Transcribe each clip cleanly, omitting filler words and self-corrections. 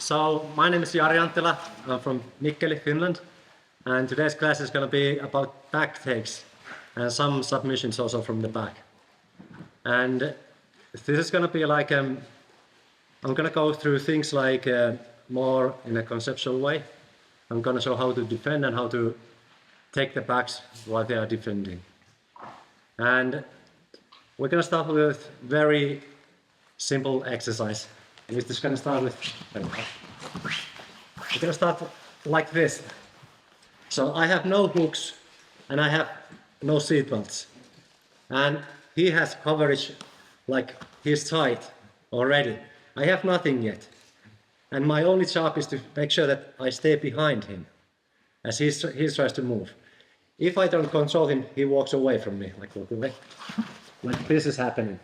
So my name is Jari Anttila. I'm from Mikkeli, Finland, and today's class is going to be about back takes and some submissions also from the back. And this is going to be like I'm going to go through things like more in a conceptual way. I'm going to show how to defend and how to take the backs while they are defending. And we're going to start with very simple exercise. We're just going to start with, we're going to start like this. So I have no hooks and I have no seat belts. And he has coverage like he's tight already. I have nothing yet. And my only job is to make sure that I stay behind him as he tries to move. If I don't control him, he walks away from me, like this is happening.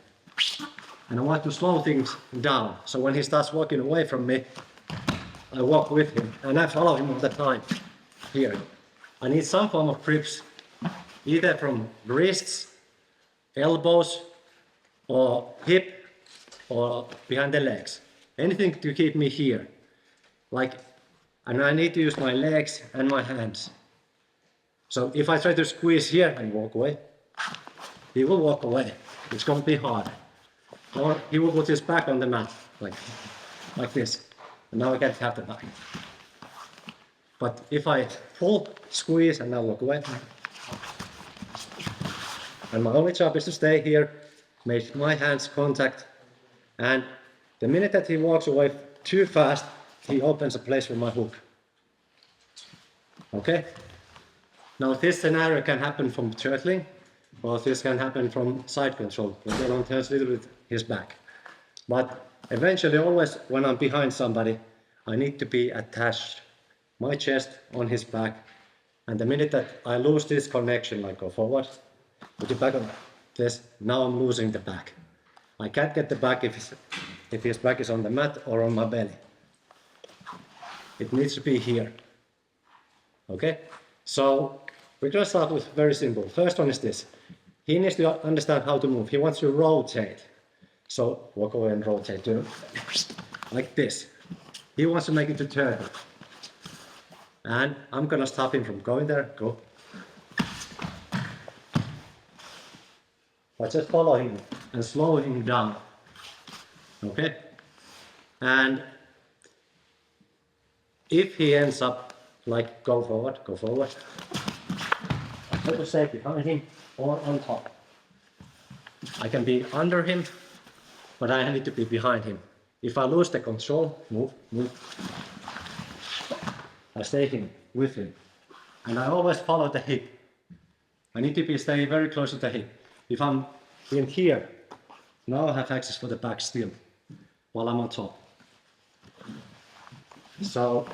And I want to slow things down. So when he starts walking away from me, I walk with him and I follow him all the time. Here. I need some form of grips, either from wrists, elbows, or hip, or behind the legs. Anything to keep me here. And I need to use my legs and my hands. So if I try to squeeze here and walk away, he will walk away. It's going to be hard. Or he will put his back on the mat, like this. And now I can't have the back. But if I pull, squeeze, and now walk away, and my only job is to stay here, make my hands contact, and the minute that he walks away too fast, he opens a place for my hook. Okay? Now this scenario can happen from turtling, or this can happen from side control, when the one turns a little bit his back. But eventually, always when I'm behind somebody, I need to be attached, my chest on his back, and the minute that I lose this connection, like go forward, put it back on this, now I'm losing the back. I can't get the back if his back is on the mat or on my belly. It needs to be here. Okay? So we're going to start with very simple. First one is this. He needs to understand how to move. He wants to rotate. So walk away and rotate like this. He wants to make it to turtle. And I'm going to stop him from going there. Go. But just follow him and slow him down. Okay? And if he ends up like go forward, I try to stay behind him or on top. I can be under him, but I need to be behind him. If I lose the control, move. I stay with him. And I always follow the hip. I need to be staying very close to the hip. If I'm in here, now I have access for the back still, while I'm on top. So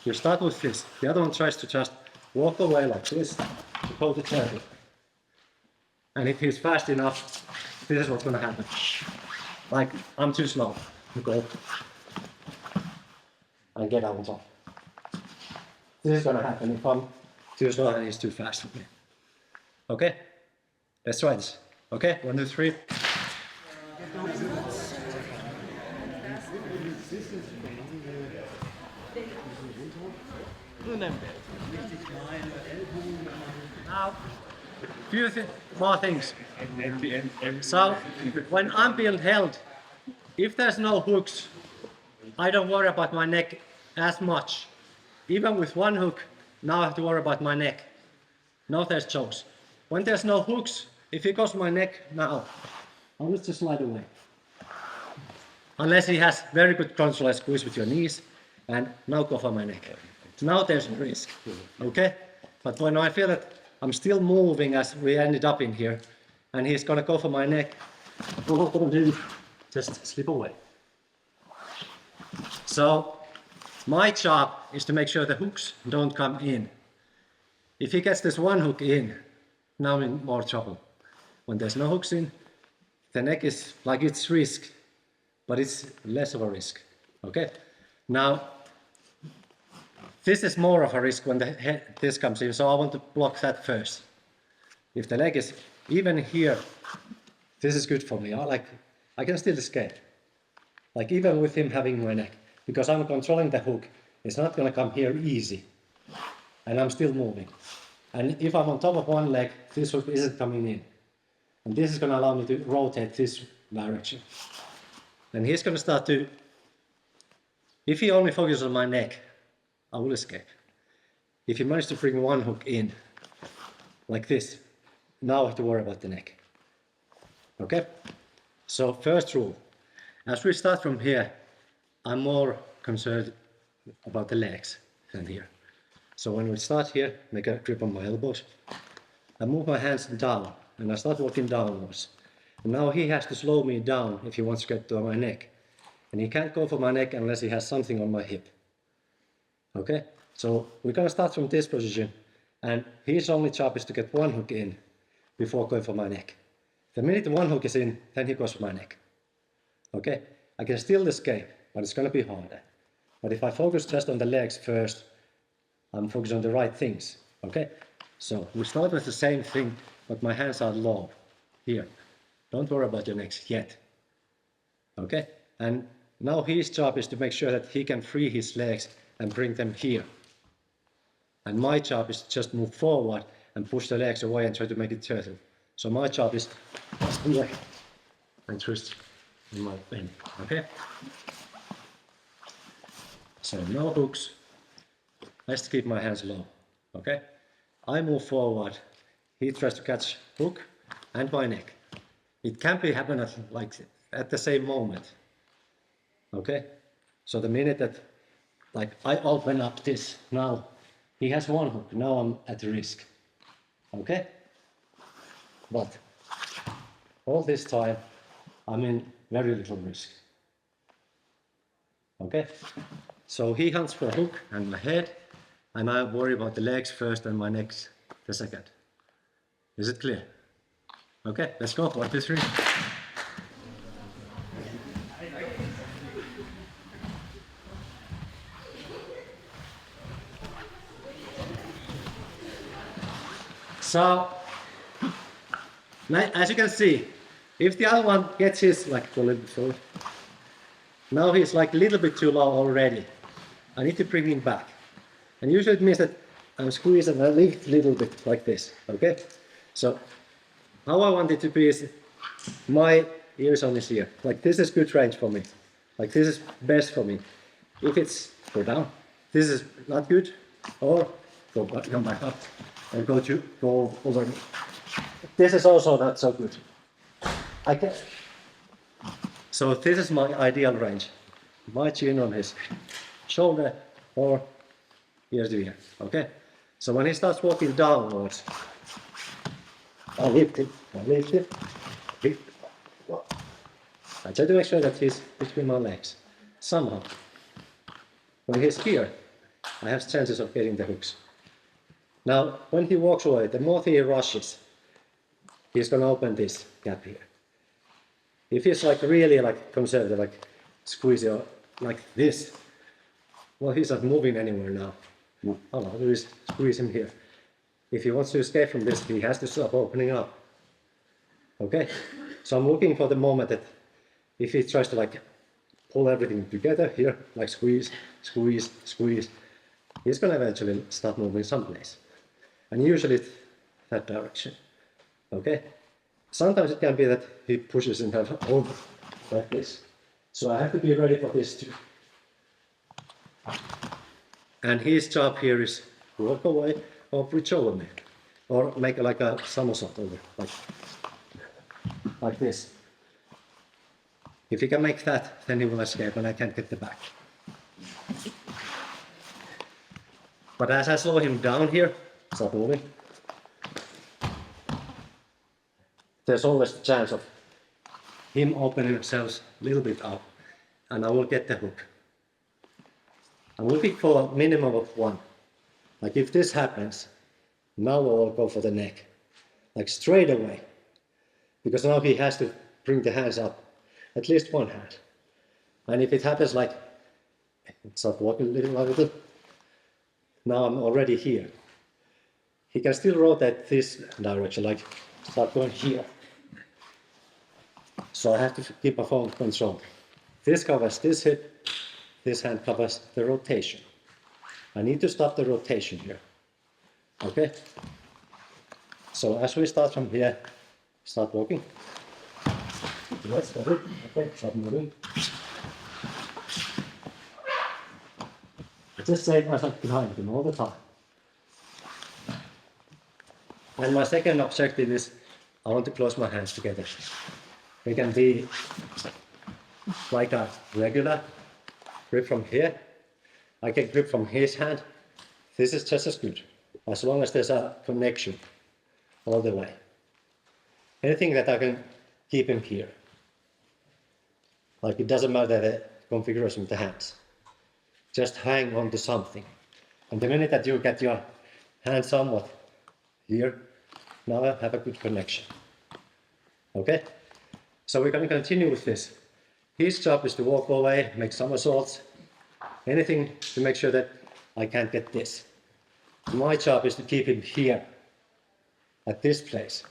you start with this. The other one tries to just walk away like this to go to turtle. And if he's fast enough, this is what's going to happen. Like, I'm too slow to go and get out on top. This is going to happen if I'm too slow and he's too fast for me. Okay? Let's try this. Okay? 1, 2, 3. Now, few more things. So, when I'm being held, if there's no hooks, I don't worry about my neck as much. Even with one hook, now I have to worry about my neck. Now there's chokes. When there's no hooks, if he goes to my neck, now I'll just slide away. Unless he has very good control, I squeeze with your knees, and now go for my neck. So now there's a risk, okay? But when I feel that I'm still moving as we ended up in here, and he's gonna go for my neck, what I'm gonna do, just slip away. So my job is to make sure the hooks don't come in. If he gets this one hook in, now I'm in more trouble. When there's no hooks in, the neck is like it's risk, but it's less of a risk. Okay? Now, this is more of a risk when this comes in, so I want to block that first. If the leg is even here, this is good for me. I can still escape. Like even with him having my neck. because I'm controlling the hook, it's not going to come here easy. And I'm still moving. And if I'm on top of one leg, this hook isn't coming in. And this is going to allow me to rotate this direction. And he's going to start to, if he only focuses on my neck, I will escape. If he manages to bring one hook in, like this, now I have to worry about the neck. Okay? So first rule, as we start from here, I'm more concerned about the legs than here. So when we start here, make a grip on my elbows, I move my hands down and I start walking downwards. And now he has to slow me down if he wants to get to my neck. And he can't go for my neck unless he has something on my hip. Okay? So we're gonna start from this position, and his only job is to get one hook in before going for my neck. The minute one hook is in, then he goes for my neck. Okay? I can still escape, but it's gonna be harder. But if I focus just on the legs first, I'm focused on the right things. Okay? So we start with the same thing, but my hands are low. Here. Don't worry about your necks yet. Okay? And now his job is to make sure that he can free his legs and bring them here. And my job is to just move forward and push the legs away and try to make it turtle. So my job is here and twist in my bend. Okay? So no hooks. Let's keep my hands low. Okay? I move forward. He tries to catch hook and my neck. It can be happening at the same moment. Okay? So the minute that I open up this, now he has one hook, now I'm at risk. Okay? But all this time I'm in very little risk. Okay? So he hunts for a hook and my head, and I worry about the legs first and my neck the second. Is it clear? Okay, let's go. 1, 2, 3. So, as you can see, if the other one gets his, go a little bit forward, now he's a little bit too low already. I need to bring him back. And usually it means that I'm squeezing a little bit like this, okay? So, how I want it to be is my ears on his ear. This is good range for me. This is best for me. If it's go down, this is not good, or come back up and go over. This is also not so good. So this is my ideal range. My chin on his shoulder or ear to ear. Okay? So when he starts walking downwards, I lift him. I try to make sure that he's between my legs. Somehow. When he's here, I have chances of getting the hooks. Now, when he walks away, the more he rushes, he's going to open this gap here. If he's really conservative, squeeze it like this, well, he's not moving anywhere now. All I do is squeeze him here. If he wants to escape from this, he has to stop opening up. Okay? So I'm looking for the moment that if he tries to pull everything together here, squeeze, squeeze, squeeze, he's going to eventually start moving someplace. And usually it's that direction. Okay? Sometimes it can be that he pushes himself over like this. So I have to be ready for this too. And his job here is walk away or reach over me. Or make a somersault over, like this. If he can make that, then he will escape and I can't get the back. But as I slow him down here, stop moving, there's always a chance of him opening himself a little bit up, and I will get the hook. I'm looking for a minimum of 1. If this happens, now I will go for the neck, straight away, because now he has to bring the hands up, at least one hand. And if it happens start walking a little, now I'm already here. He can still rotate this direction, start going here. So I have to keep my phone control. This covers this hip, this hand covers the rotation. I need to stop the rotation here. Okay? So as we start from here, start walking. Yes, stop it. Okay, stop moving. I just save myself behind him all the time. And my second objective is I want to close my hands together. They can be like a regular grip from here. I can grip from his hand. This is just as good, as long as there's a connection all the way. Anything that I can keep him here. Like it doesn't matter the configuration of the hands. Just hang on to something. And the minute that you get your hand somewhat here, now I have a good connection. Okay? So we're going to continue with this. His job is to walk away, make somersaults, anything to make sure that I can't get this. My job is to keep him here, at this place,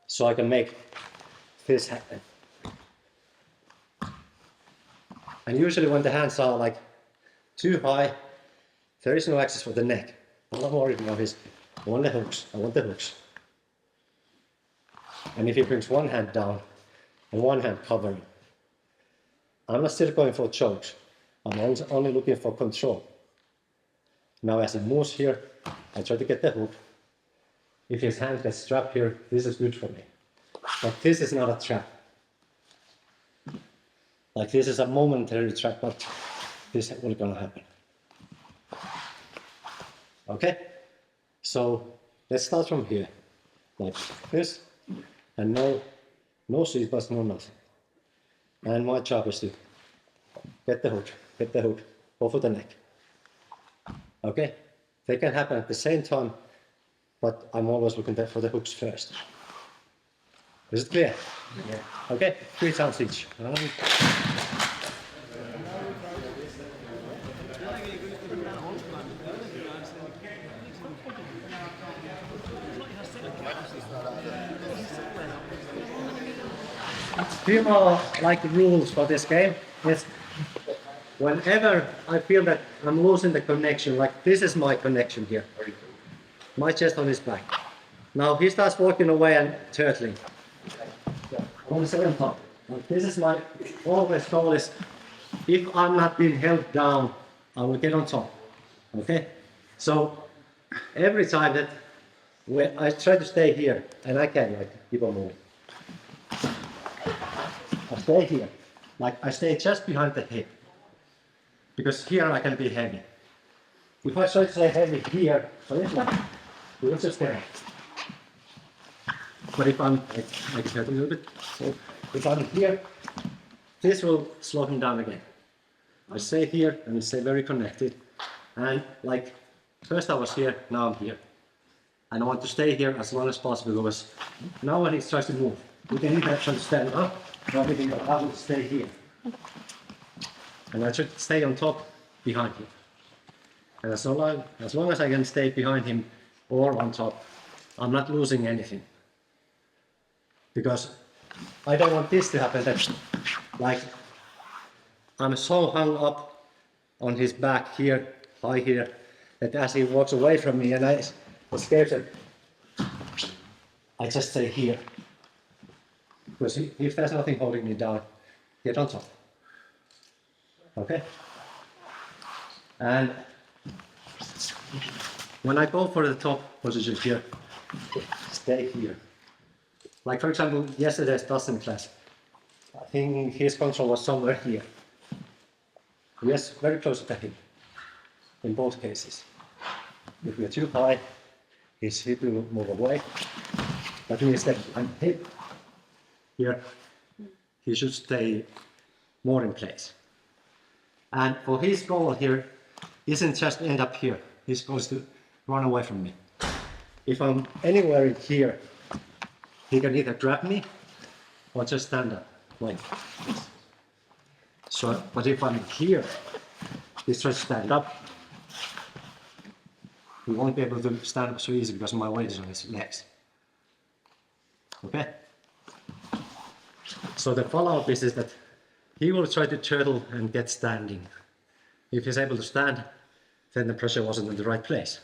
so I can make this happen. And usually when the hands are like too high, there is no access for the neck. All I'm worried about is I want the hooks. And if he brings one hand down and one hand covering, I'm not still going for chokes. I'm only looking for control. Now as he moves here, I try to get the hook. If his hand gets trapped here, this is good for me. But this is not a trap. Like this is a momentary trap, but this is what's gonna happen. Okay? So let's start from here. Like this. And no seat belts, no nothing. And my job is to get the hook, go for the neck. Okay? They can happen at the same time, but I'm always looking for the hooks first. Is it clear? Yeah. Okay, 3 times each. Few more like rules for this game is whenever I feel that I'm losing the connection, like this is my connection here, my chest on his back. Now he starts walking away and turtling. I want to stay on top. Like this is my always goal is if I'm not being held down, I will get on top. Okay? So every time that I try to stay here, and I can like keep on moving. I stay here, like I stay just behind the hip, because here I can be heavy. If I try to stay heavy here, for this one, it will just stay. But if I'm, I can hurt a little bit, so if I'm here, this will slow him down again. I stay here and stay very connected, and like first I was here, now I'm here. And I want to stay here as long as possible because now when he tries to move, we can either try to stand up, or we can I will stay here. And I should stay on top behind him. And as long as I can stay behind him or on top, I'm not losing anything. Because I don't want this to happen that like I'm so hung up on his back here, high here, that as he walks away from me and I escape it, I just stay here. Because if there's nothing holding me down, get on top. Okay? And when I go for the top position here, stay here. Like for example, yesterday's Dustin class, I think his control was somewhere here. Yes, very close to him, in both cases. If we are too high, his hip will move away. But when you step behind the hip, here, he should stay more in place. And for his goal here, isn't just end up here. He's supposed to run away from me. If I'm anywhere in here, he can either grab me or just stand up like this. So, but if I'm here, he's trying to stand up. He won't be able to stand up so easy because my weight is on his legs. Okay? So the follow-up is that he will try to turtle and get standing. If he's able to stand, then the pressure wasn't in the right place.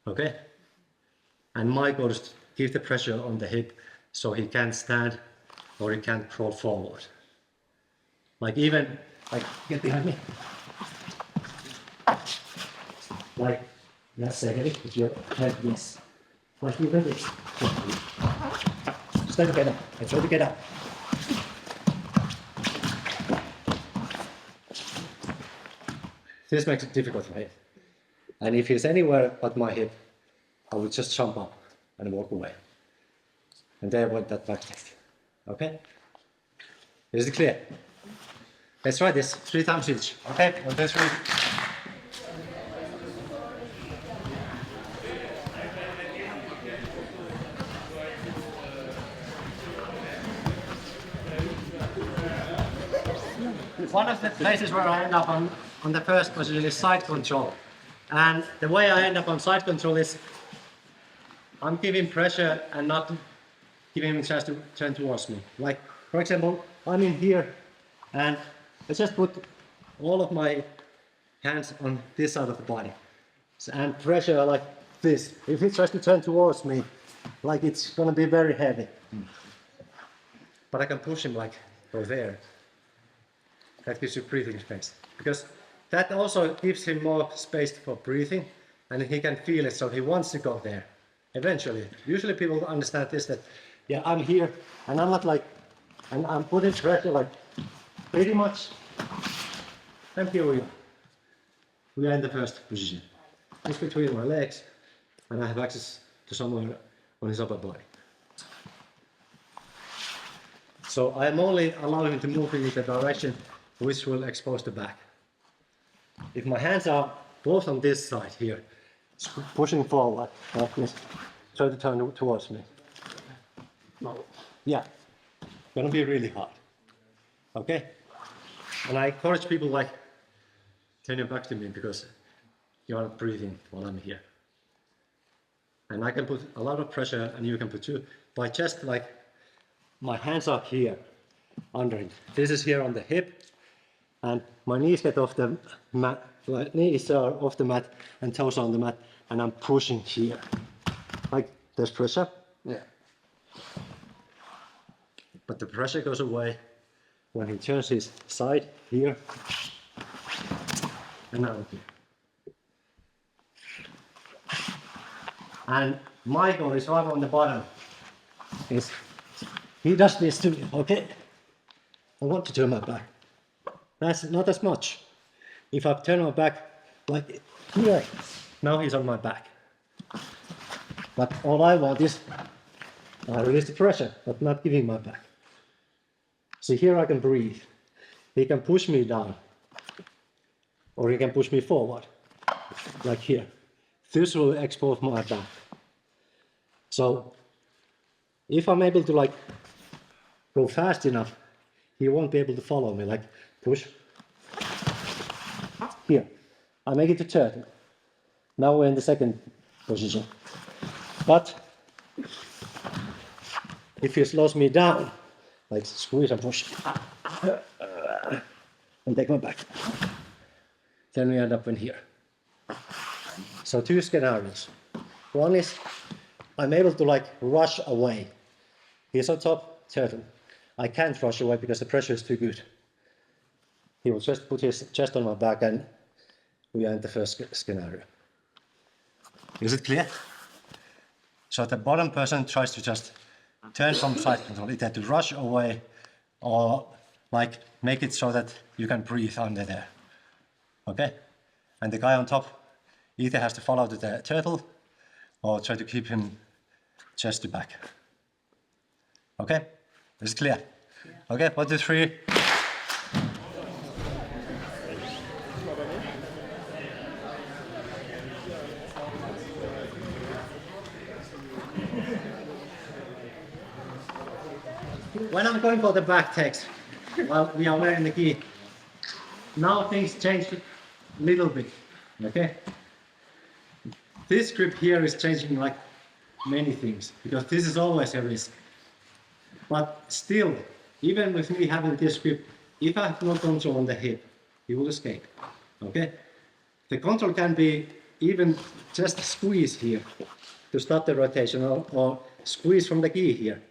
Okay? And my goal is to give the pressure on the hip so he can't stand or he can't crawl forward. Like even, like, get behind me. Like, let's say, if your head is like even this. Just try to get up. I try to get up. This makes it difficult for him. And if he's anywhere but my hip, I will just jump up and walk away. And there went that back take. Okay? Is it clear? Let's try this 3 times each. Okay? 1, 2, 3. One of the places where I end up on the first position is side control. And the way I end up on side control is I'm giving pressure and not giving him a chance to turn towards me. Like, for example, I'm in here and I just put all of my hands on this side of the body. And pressure like this. If he tries to turn towards me, like it's gonna be very heavy. But I can push him like go there. That gives you breathing space. Because that also gives him more space for breathing and he can feel it, so he wants to go there. Eventually. Usually people understand this, that yeah, I'm here and I'm not like, and I'm putting pressure like pretty much. And here we are. We are in the first position. It's between my legs and I have access to somewhere on his upper body. So I am only allowing him to move in the direction which will expose the back. If my hands are both on this side here, pushing forward, like this, try to turn towards me. Yeah, gonna be really hard. Okay? And I encourage people like, turn your back to me because you are not breathing while I'm here. And I can put a lot of pressure and you can put too, by just like, my hands are here, under it. This is here on the hip, and my knees get off the mat, knees are off the mat and toes on the mat, and I'm pushing here. Like there's pressure. Yeah. But the pressure goes away when he turns his side here and now here. And my goal is right on the bottom. Is he does this to me, okay? I want to turn my back. That's not as much. If I turn my back like here, now he's on my back. But all I want is I release the pressure, but not giving my back. See, here I can breathe. He can push me down, or he can push me forward, like here. This will expose my back. So if I'm able to like go fast enough, he won't be able to follow me, like push. Here, I make it to turtle. Now we're in the second position. But if he slows me down, like squeeze and push, and take my back, then we end up in here. So 2 scenarios. One is I'm able to like rush away. He's on top, turtle. I can't rush away because the pressure is too good. He will just put his chest on my back and we are in the first scenario. Is it clear? So the bottom person tries to just turn from side control, either to rush away or like make it so that you can breathe under there. Okay? And the guy on top either has to follow the turtle or try to keep him chest to back. Okay? Is it clear? Yeah. Okay, 1, 2, 3. When I'm going for the back takes, while we are wearing the gi, now things change a little bit, okay? This grip here is changing like many things, because this is always a risk. But still, even with me having this grip, if I have no control on the hip, he will escape. Okay? The control can be even just squeeze here to stop the rotation, or squeeze from the key here.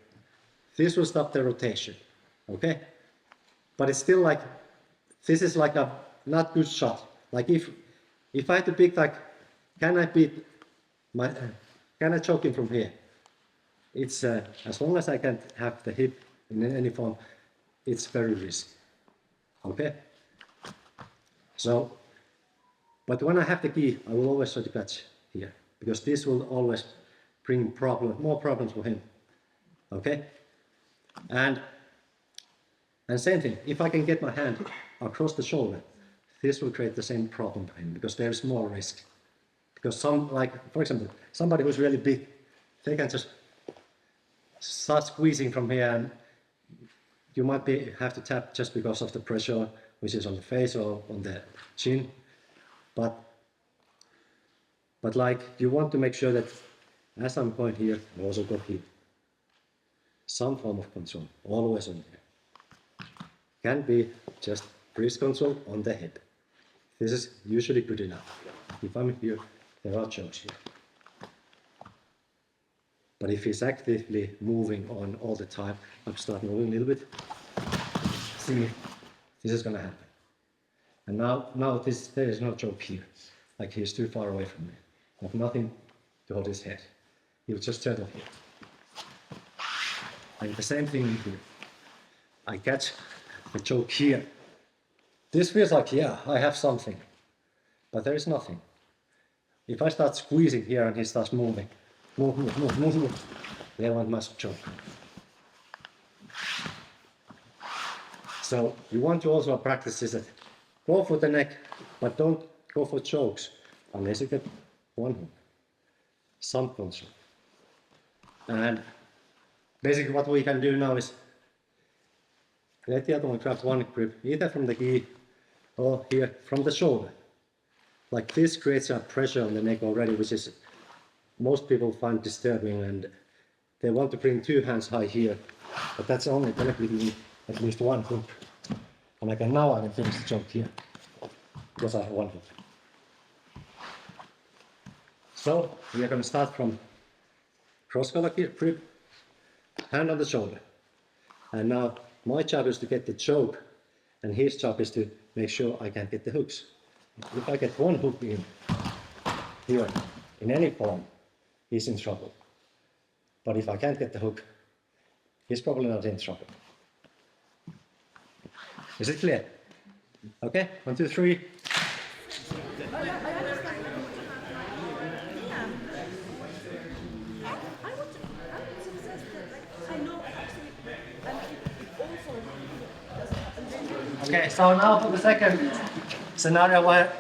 This will stop the rotation. Okay? But it's still like, this is like a not good shot. Like if I had to pick, like, can I choke him from here? It's as long as I can have the hip in any form, it's very risky. Okay? So, but when I have the key, I will always try to catch here, because this will always bring more problems for him. Okay? And same thing, if I can get my hand across the shoulder, this will create the same problem for him, because there is more risk. Because for example, somebody who's really big, they can just start squeezing from here, and you might have to tap just because of the pressure which is on the face or on the chin. But like, you want to make sure that as I'm going here, I also got hit. Some form of control, always on here. Can be just wrist control on the head. This is usually good enough. If I'm here, there are chokes here. But if he's actively moving on all the time, I'll start moving a little bit. See, this is gonna happen. And now there is no choke here. Like, he's too far away from me. I have nothing to hold his head. He'll just turtle here. And the same thing here. I catch the choke here. This feels like, yeah, I have something. But there is nothing. If I start squeezing here and he starts moving, move, they want muscle choke. So you want to also practice this, that go for the neck, but don't go for chokes unless you get one hook. Some control. And basically what we can do now is let the other one grab one grip, either from the gi or here from the shoulder. Like, this creates a pressure on the neck already, which is most people find disturbing, and they want to bring two hands high here, but that's only going to give me at least one hook. And I can finish the choke here because I have one hook. So we are going to start from cross-collar grip, hand on the shoulder. And now my job is to get the choke, and his job is to make sure I can get the hooks. If I get one hook in here, in any form, he's in trouble. But if I can't get the hook, he's probably not in trouble. Is it clear? Okay, 1, 2, 3. Okay, so now for the second scenario where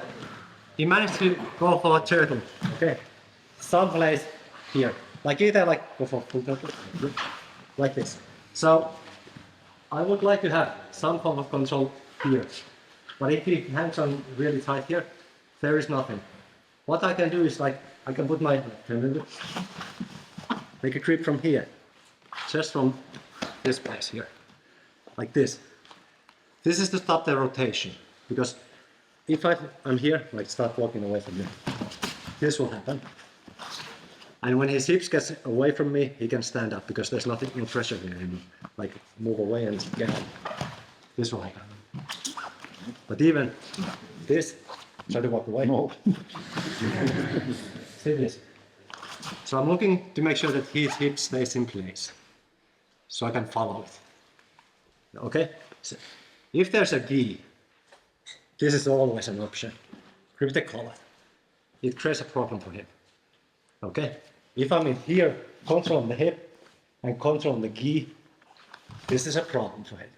he managed to go for a turtle. Okay, someplace here, like either like go for full turtle, like this. So I would like to have some form of control here, but if he hangs on really tight here, there is nothing. What I can do is, like, I can put my make a grip from here, just from this place here, like this. This is to stop the rotation, because if I'm here, like, start walking away from me, this will happen. And when his hips gets away from me, he can stand up, because there's nothing in pressure here anymore. Like, move away and get up. This will happen. But even this, try to walk away. No. See this. So I'm looking to make sure that his hip stays in place, so I can follow it. Okay? So if there's a gi, this is always an option. Grip the collar. It creates a problem for him. Okay? If I'm in here, control the hip and control the gi, this is a problem for him.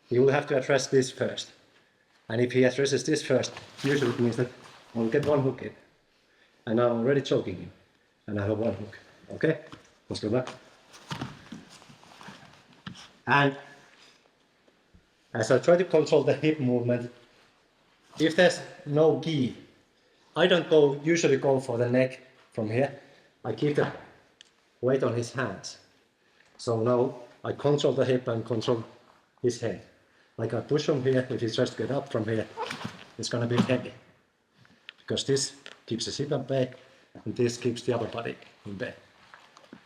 He will have to address this first. And if he addresses this first, usually it means that I'll get one hook in. And I'm already choking him. And I have one hook. Okay? Let's go back. And as I try to control the hip movement, if there's no gi, I don't usually go for the neck from here. I keep the weight on his hands. So now I control the hip and control his head. like I push him here, if he tries to get up from here, it's gonna be heavy. Because this keeps the hip in bay, and this keeps the upper body in bay.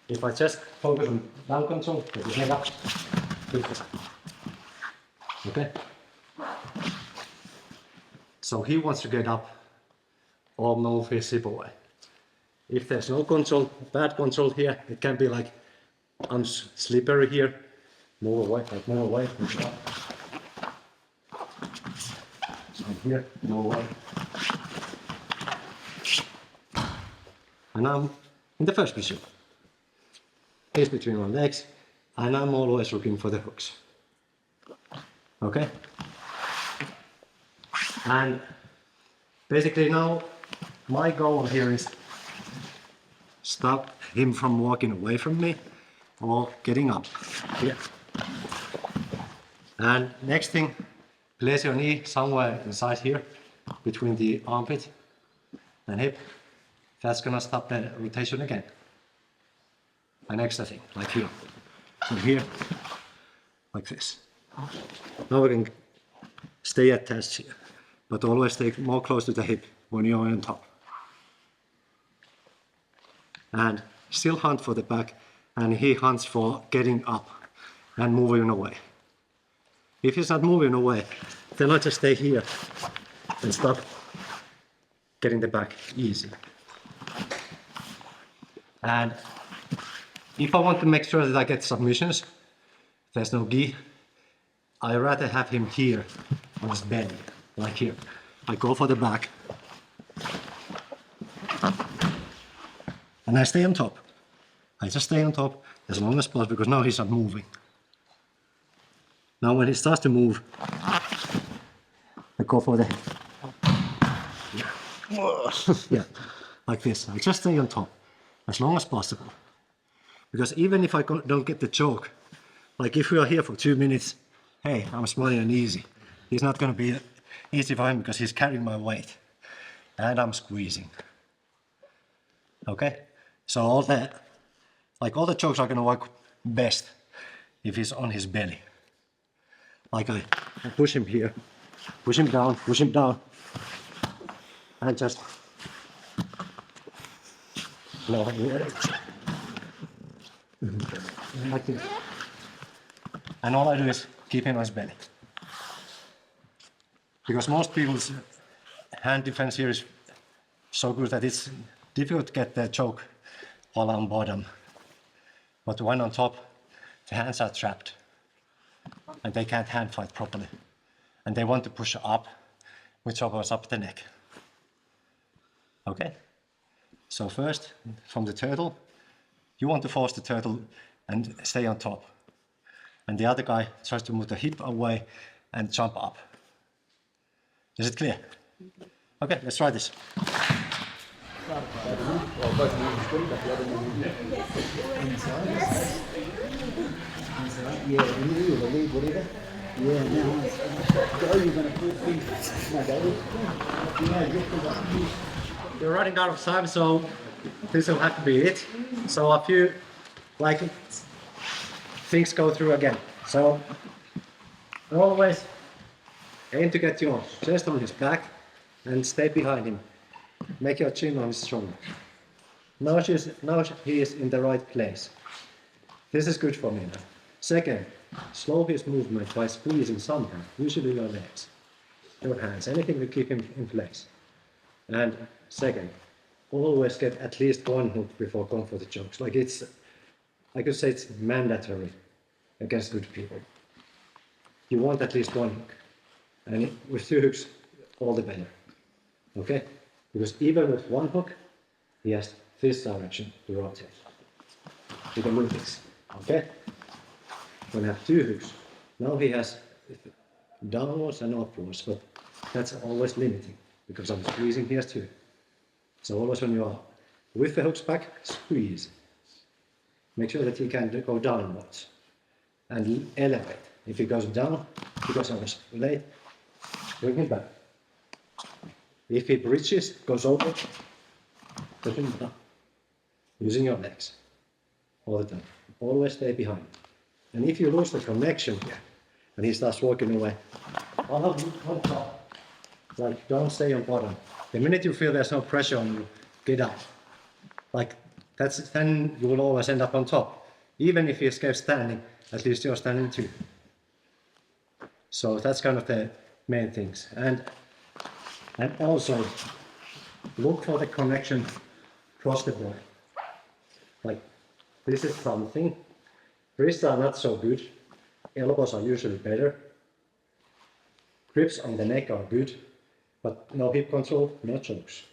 If I just focus on down control, with the head up, okay? So he wants to get up or move his hip away. If there's no control, bad control here, it can be like I'm slippery here, move away, like move away, and here, move away. And I'm in the first position. He's between my legs, and I'm always looking for the hooks. Okay? And basically now my goal here is stop him from walking away from me or getting up here. And next thing, place your knee somewhere inside here between the armpit and hip. That's gonna stop the rotation again. And extra thing, like here. So here, like this. Now we can stay attached here, but always stay more close to the hip when you're on top. And still hunt for the back, and he hunts for getting up and moving away. If he's not moving away, then I just stay here and stop getting the back easy. And if I want to make sure that I get submissions, there's no gi, I rather have him here on his belly, like here. I go for the back. And I stay on top. I just stay on top as long as possible because now he's not moving. Now when he starts to move, I go for the yeah, like this. I just stay on top as long as possible. Because even if I don't get the choke, like if we are here for 2 minutes, hey, I'm smiling and easy. It's not gonna be easy for him because he's carrying my weight. And I'm squeezing. Okay? So all the chokes are gonna work best if he's on his belly. Like I push him here, push him down, and just like this. And all I do is keep him on his belly. Because most people's hand defense here is so good that it's difficult to get the choke while on bottom. But when on top, the hands are trapped. And they can't hand fight properly. And they want to push up, which opens up the neck. Okay? So first, from the turtle, you want to force the turtle and stay on top. And the other guy tries to move the hip away and jump up. Is it clear? Okay, let's try this. You're running out of time, so this will have to be it. So a few things go through again. So always aim to get your chest on his back and stay behind him. Make your chin on his shoulder. Now he is in the right place. This is good for me now. Second, slow his movement by squeezing somehow, usually your legs, your hands, anything to keep him in place. And second, always get at least one hook before going for the chokes. I could say it's mandatory against good people. You want at least one hook. And with 2 hooks, all the better. Okay? Because even with 1 hook, he has this direction to rotate. You can move this. Okay? When I have 2 hooks, now he has downwards and upwards, but that's always limiting because I'm squeezing here too. So always when you are with the hooks back, squeeze. Make sure that he can go downwards and elevate. If he goes down, because I was late, bring him back. If he bridges, goes over, put him down. Using your legs all the time. Always stay behind. And if you lose the connection here, and he starts walking away. Follow him on top. Like, don't stay on bottom. The minute you feel there's no pressure on you, get up. Like, then you will always end up on top. Even if you escape standing, at least you're standing too. So that's kind of the main things. And also, look for the connection across the body. Like, this is something. Wrists are not so good. Elbows are usually better. Grips on the neck are good, but no hip control, no chokes.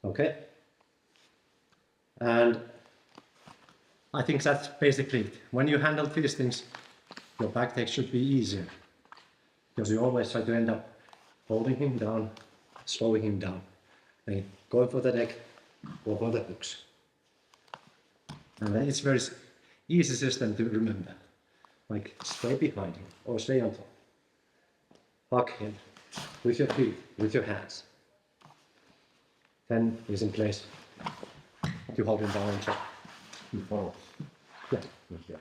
Okay? And I think that's basically it. When you handle these things, your back take should be easier. Because you always try to end up holding him down, slowing him down. And going for the neck, or for the hooks. And then it's very easy system to remember. Like, stay behind him, or stay on top. Hug him with your feet, with your hands. Then he's in place to hold him down on top.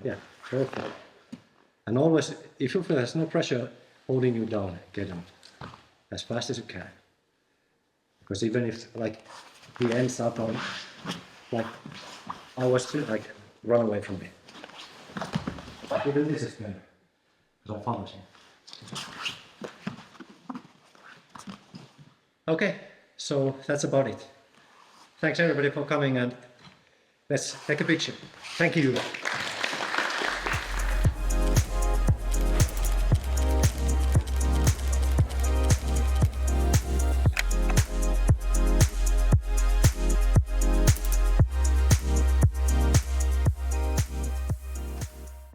Yeah, perfect. And always, if you feel there's no pressure holding you down, get him as fast as you can. Because even if, like, he ends up on, like, I was still, like, run away from me. But even this is better, because I found him. Okay, so that's about it. Thanks everybody for coming, and let's take a picture. Thank you.